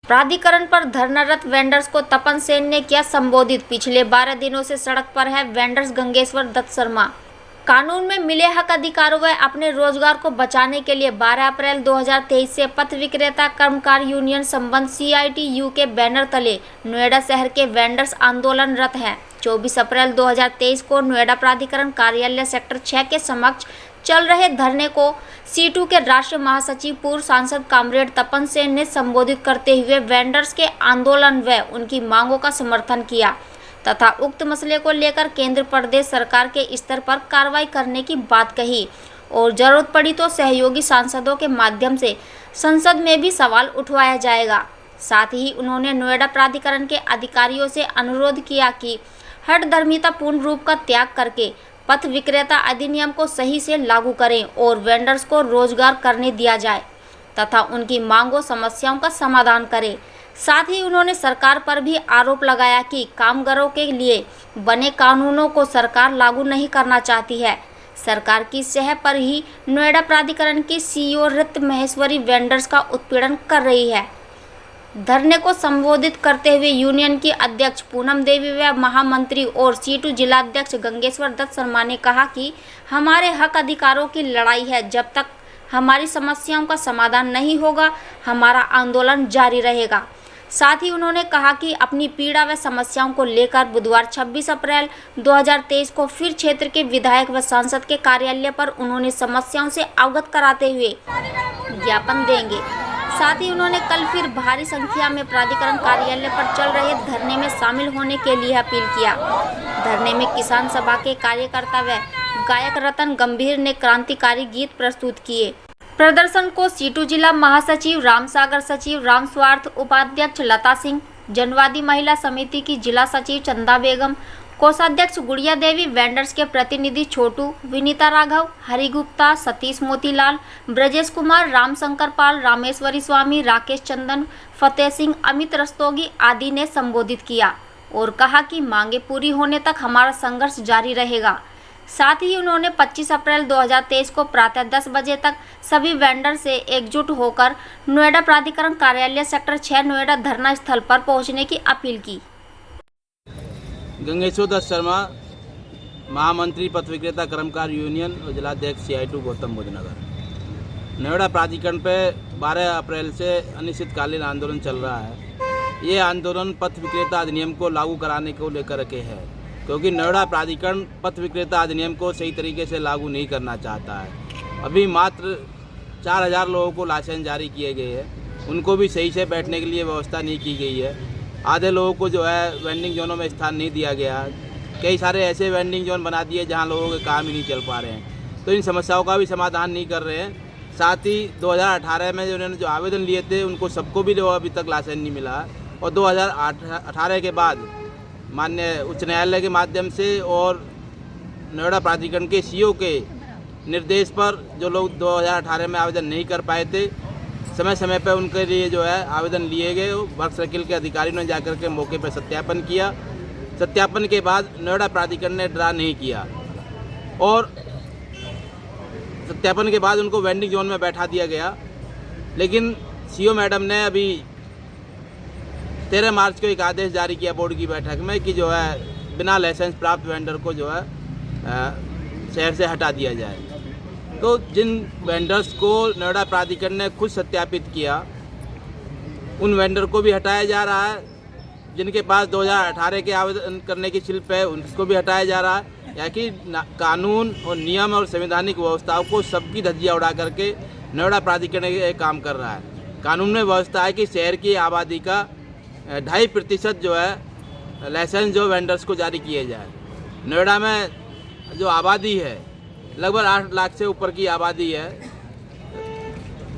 प्राधिकरण पर धरनारत वेंडर्स को तपन सेन ने किया संबोधित। पिछले 12 दिनों से सड़क पर है वेंडर्स गंगेश्वर दत्त शर्मा। कानून में मिले हक अधिकारों व अपने रोजगार को बचाने के लिए 12 अप्रैल 2023 से पथ विक्रेता कर्मकार यूनियन संबंध CITU के बैनर तले नोएडा शहर के वेंडर्स आंदोलनरत हैं। 24 अप्रैल 2023 को नोएडा प्राधिकरण कार्यालय सेक्टर 6 के समक्ष चल रहे धरने को C2 के राष्ट्रीय महासचिव पूर्व सांसद कॉमरेड तपन सेन ने संबोधित करते हुए वेंडर्स के आंदोलन व उनकी मांगों का समर्थन किया तथा उक्त मसले को लेकर केंद्र प्रदेश सरकार के स्तर पर कार्रवाई करने की बात कही और जरूरत पड़ी तो सहयोगी सांसदों के माध्यम से संसद में भी सवाल उठवाया जाएगा। साथ ही उन्होंने नोएडा प्राधिकरण के अधिकारियों से अनुरोध किया कि हठधर्मिता पूर्ण रूप का त्याग करके पथ विक्रेता अधिनियम को सही से लागू करें और वेंडर्स को रोजगार करने दिया जाए तथा उनकी मांगों समस्याओं का समाधान करें। साथ ही उन्होंने सरकार पर भी आरोप लगाया कि कामगारों के लिए बने कानूनों को सरकार लागू नहीं करना चाहती है। सरकार की सह पर ही नोएडा प्राधिकरण की CEO रित महेश्वरी वेंडर्स का उत्पीड़न कर रही है। धरने को संबोधित करते हुए यूनियन की अध्यक्ष पूनम देवी व महामंत्री और C2 जिलाध्यक्ष गंगेश्वर दत्त शर्मा ने कहा कि हमारे हक अधिकारों की लड़ाई है। जब तक हमारी समस्याओं का समाधान नहीं होगा हमारा आंदोलन जारी रहेगा। साथ ही उन्होंने कहा कि अपनी पीड़ा व समस्याओं को लेकर बुधवार 26 अप्रैल 2023 को फिर क्षेत्र के विधायक व सांसद के कार्यालय पर उन्होंने समस्याओं से अवगत कराते हुए ज्ञापन देंगे। साथ ही उन्होंने कल फिर भारी संख्या में प्राधिकरण कार्यालय पर चल रहे धरने में शामिल होने के लिए अपील किया। धरने में किसान सभा के कार्यकर्ता व गायक रतन गंभीर ने क्रांतिकारी गीत प्रस्तुत किए। प्रदर्शन को C2 जिला महासचिव रामसागर, सचिव राम स्वार्थ, उपाध्यक्ष लता सिंह, जनवादी महिला समिति की जिला सचिव चंदा बेगम, कोषाध्यक्ष गुड़िया देवी, वेंडर्स के प्रतिनिधि छोटू, विनीता राघव, हरि गुप्ता, सतीश मोतीलाल, ब्रजेश कुमार, रामशंकर पाल, रामेश्वरी स्वामी, राकेश चंदन, फतेह सिंह, अमित रस्तोगी आदि ने संबोधित किया और कहा कि मांगे पूरी होने तक हमारा संघर्ष जारी रहेगा। साथ ही उन्होंने 25 अप्रैल 2023 को प्रातः 10 बजे तक सभी वेंडर से एकजुट होकर नोएडा प्राधिकरण कार्यालय सेक्टर 6 नोएडा धरना स्थल पर पहुंचने की अपील की। गंगेश्वर दत्त शर्मा, महामंत्री पथ विक्रेता कर्मकार यूनियन और जिलाध्यक्ष CITU गौतम बुद्ध नगर। नोएडा प्राधिकरण पे 12 अप्रैल से अनिश्चितकालीन आंदोलन चल रहा है। ये आंदोलन पथ विक्रेता अधिनियम को लागू कराने को लेकर के है, क्योंकि नोएडा प्राधिकरण पथ विक्रेता अधिनियम को सही तरीके से लागू नहीं करना चाहता है। अभी मात्र 4000 लोगों को लाइसेंस जारी किए गए हैं, उनको भी सही से बैठने के लिए व्यवस्था नहीं की गई है। आधे लोगों को जो है वेंडिंग जोनों में स्थान नहीं दिया गया। कई सारे ऐसे वेंडिंग जोन बना दिए जहां लोगों के काम ही नहीं चल पा रहे हैं, तो इन समस्याओं का भी समाधान नहीं कर रहे हैं। साथ ही 2018 में उन्होंने जो आवेदन लिए थे उनको सबको भी अभी तक लाइसेंस नहीं मिला और 2018 के बाद माननीय उच्च न्यायालय के माध्यम से और नोएडा प्राधिकरण के CEO के निर्देश पर जो लोग 2018 में आवेदन नहीं कर पाए थे, समय समय पर उनके लिए जो है आवेदन लिए गए। वर्क सर्किल के अधिकारियों ने जाकर के मौके पर सत्यापन किया। सत्यापन के बाद नोएडा प्राधिकरण ने ड्रा नहीं किया और सत्यापन के बाद उनको वेंडिंग जोन में बैठा दिया गया। लेकिन CEO मैडम ने अभी 13 मार्च को एक आदेश जारी किया बोर्ड की बैठक में कि जो है बिना लाइसेंस प्राप्त वेंडर को जो है शहर से हटा दिया जाए। तो जिन वेंडर्स को नोएडा प्राधिकरण ने खुद सत्यापित किया उन वेंडर को भी हटाया जा रहा है। जिनके पास 2018 के आवेदन करने की स्लिप है उनको भी हटाया जा रहा है। या कि कानून और नियम और संवैधानिक व्यवस्थाओं को सबकी धज्जियाँ उड़ा करके नोएडा प्राधिकरण ये काम कर रहा है। कानून में व्यवस्था है कि शहर की आबादी का 2.5% जो है लाइसेंस जो वेंडर्स को जारी किए जाए। नोएडा में जो आबादी है लगभग 8 लाख से ऊपर की आबादी है,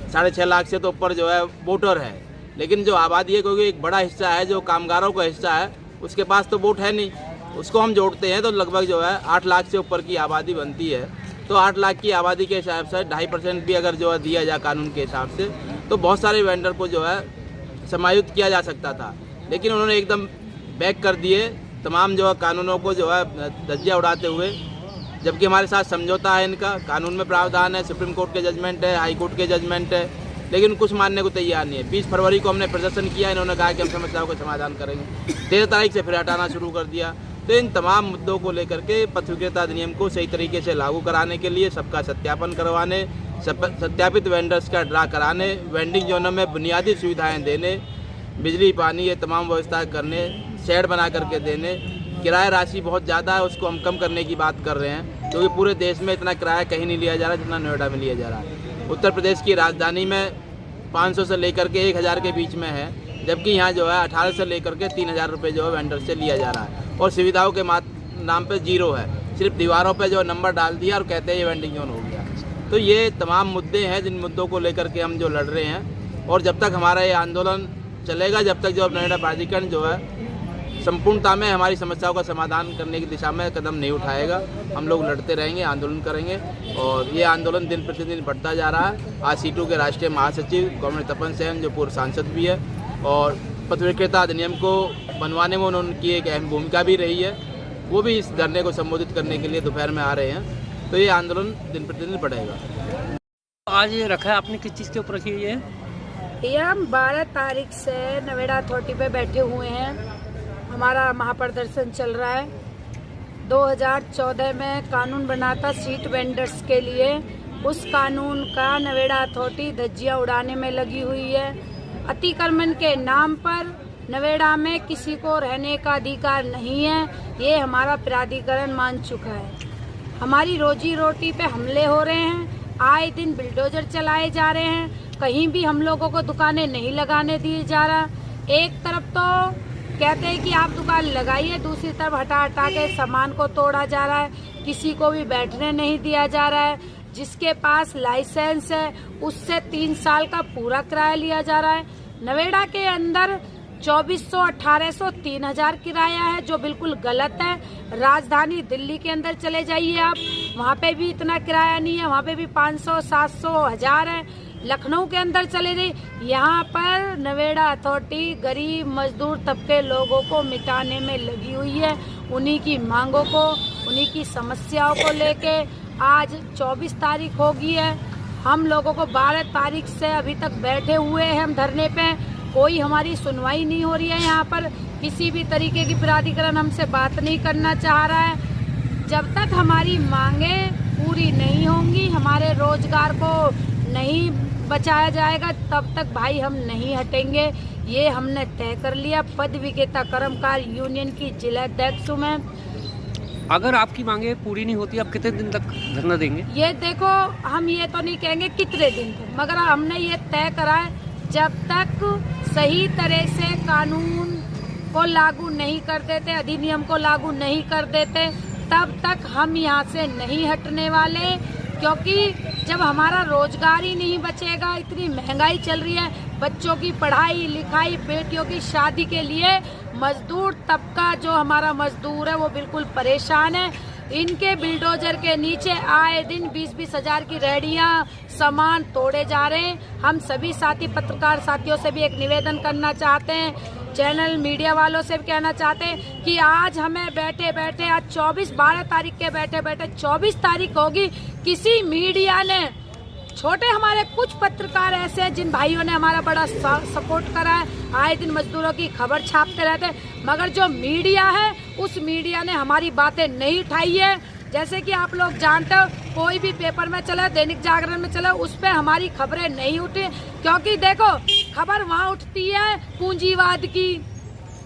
6.5 लाख से तो ऊपर जो है वोटर है। लेकिन जो आबादी है क्योंकि एक बड़ा हिस्सा है जो कामगारों का हिस्सा है, उसके पास तो वोट है नहीं, उसको हम जोड़ते हैं तो लगभग जो है 8 लाख से ऊपर की आबादी बनती है। तो 8 लाख की आबादी के हिसाब से 2.5% भी अगर जो है दिया जाए कानून के हिसाब से तो बहुत सारे वेंडर को जो है समायुक्त किया जा सकता था। लेकिन उन्होंने एकदम बैक कर दिए तमाम जो है कानूनों को जो है धज्जियाँ उड़ाते हुए, जबकि हमारे साथ समझौता है, इनका कानून में प्रावधान है, सुप्रीम कोर्ट के जजमेंट है, हाई कोर्ट के जजमेंट है, लेकिन कुछ मानने को तैयार नहीं है। 20 फरवरी को हमने प्रदर्शन किया, इन्होंने कहा कि हम समस्याओं का समाधान करेंगे। 13 तारीख से फिर हटाना शुरू कर दिया। तो इन तमाम मुद्दों को लेकर के पथ विक्रेता अधिनियम को सही तरीके से लागू कराने के लिए, सबका सत्यापन करवाने, सत्यापित वेंडर्स का ड्रा कराने, वेंडिंग जोनों में बुनियादी सुविधाएं देने, बिजली पानी ये तमाम व्यवस्था करने, शेड बना करके देने। किराया राशि बहुत ज़्यादा है, उसको हम कम करने की बात कर रहे हैं, क्योंकि पूरे देश में इतना किराया कहीं नहीं लिया जा रहा जितना नोएडा में लिया जा रहा है। उत्तर प्रदेश की राजधानी में 500 से लेकर के 1000 के बीच में है, जबकि यहाँ जो है 18 से लेकर के 3000 रुपये जो है वेंडर से लिया जा रहा है। और सुविधाओं के नाम पे जीरो है, सिर्फ दीवारों पे जो नंबर डाल दिया और कहते हैं ये वेंडिंग जोन हो गया। तो ये तमाम मुद्दे हैं जिन मुद्दों को लेकर के हम जो लड़ रहे हैं, और जब तक हमारा ये आंदोलन चलेगा, जब तक जो नोएडा प्राधिकरण जो है संपूर्णता में हमारी समस्याओं का समाधान करने की दिशा में कदम नहीं उठाएगा, हम लोग लड़ते रहेंगे, आंदोलन करेंगे। और ये आंदोलन दिन प्रतिदिन बढ़ता जा रहा है। आज सीटू के राष्ट्रीय महासचिव कॉमरेड तपन सेन, जो पूर्व सांसद भी है, और पथ विक्रेता अधिनियम को बनवाने में उनकी एक अहम भूमिका भी रही है, वो भी इस धरने को संबोधित करने के लिए दोपहर में आ रहे हैं। तो ये आंदोलन दिन प्रतिदिन बढ़ेगा। आज ये रखा है आपने, किस चीज़ के ऊपर रखी है ये? हम 12 तारीख से नोएडा अथॉरिटी पे बैठे हुए हैं, हमारा महाप्रदर्शन चल रहा है। 2014 में कानून बना था स्ट्रीट वेंडर्स के लिए, उस कानून का नोएडा अथॉरिटी धज्जियां उड़ाने में लगी हुई है। अतिक्रमण के नाम पर नोएडा में किसी को रहने का अधिकार नहीं है, ये हमारा प्राधिकरण मान चुका है। हमारी रोजी रोटी पे हमले हो रहे हैं, आए दिन बिल्डोजर चलाए जा रहे हैं, कहीं भी हम लोगों को दुकानें नहीं लगाने दिए जा रहा। एक तरफ तो कहते हैं कि आप दुकान लगाइए, दूसरी तरफ हटा हटा के सामान को तोड़ा जा रहा है, किसी को भी बैठने नहीं दिया जा रहा है। जिसके पास लाइसेंस है उससे 3 साल का पूरा किराया लिया जा रहा है। नोएडा के अंदर 2400, 1800, 3000 किराया है, जो बिल्कुल गलत है। राजधानी दिल्ली के अंदर चले जाइए आप, वहाँ पे भी इतना किराया नहीं है, वहाँ पे भी 500, 700, 1000 है। लखनऊ के अंदर चले गई, यहाँ पर नोएडा अथॉरिटी गरीब मजदूर तबके लोगों को मिटाने में लगी हुई है। उन्हीं की मांगों को, उन्हीं की समस्याओं को लेके आज 24 तारीख हो गई है। हम लोगों को 12 तारीख से अभी तक बैठे हुए हैं हम धरने पे, कोई हमारी सुनवाई नहीं हो रही है। यहाँ पर किसी भी तरीके की प्राधिकरण हमसे बात नहीं करना चाह रहा है। जब तक हमारी मांगे पूरी नहीं होंगी, हमारे रोजगार को नहीं बचाया जाएगा, तब तक भाई हम नहीं हटेंगे, ये हमने तय कर लिया। पद विक्रेता कर्मकार यूनियन की जिला अध्यक्ष हूँ मैं। अगर आपकी मांगे पूरी नहीं होती, आप कितने दिन तक धरना देंगे? ये देखो, हम ये तो नहीं कहेंगे कितने दिन तक, मगर हमने ये तय करा है, जब तक सही तरह से कानून को लागू नहीं कर देते, अधिनियम को लागू नहीं कर देते, तब तक हम यहाँ से नहीं हटने वाले। क्योंकि जब हमारा रोजगार ही नहीं बचेगा, इतनी महंगाई चल रही है, बच्चों की पढ़ाई लिखाई, बेटियों की शादी के लिए मजदूर तबका जो हमारा मजदूर है वो बिल्कुल परेशान है। इनके बिल्डोजर के नीचे आए दिन 20-20 हजार की रेहड़ियां, सामान तोड़े जा रहे हैं। हम सभी साथी पत्रकार साथियों से भी एक निवेदन करना चाहते हैं, चैनल मीडिया वालों से भी कहना चाहते हैं कि आज हमें बैठे बैठे, आज 12 तारीख के बैठे बैठे 24 तारीख होगी, किसी मीडिया ने, छोटे हमारे कुछ पत्रकार ऐसे हैं जिन भाइयों ने हमारा बड़ा सपोर्ट करा है, आए दिन मजदूरों की खबर छापते रहते हैं, मगर जो मीडिया है उस मीडिया ने हमारी बातें नहीं उठाई है। जैसे कि आप लोग जानते हो, कोई भी पेपर में चले, दैनिक जागरण में चले, उस पर हमारी खबरें नहीं उठी। क्योंकि देखो, खबर वहाँ उठती है पूंजीवाद की,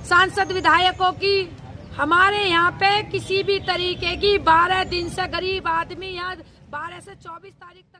सांसद विधायकों की। हमारे यहाँ पे किसी भी तरीके की 12 दिन से गरीब आदमी यहाँ 12 से 24 तारीख तक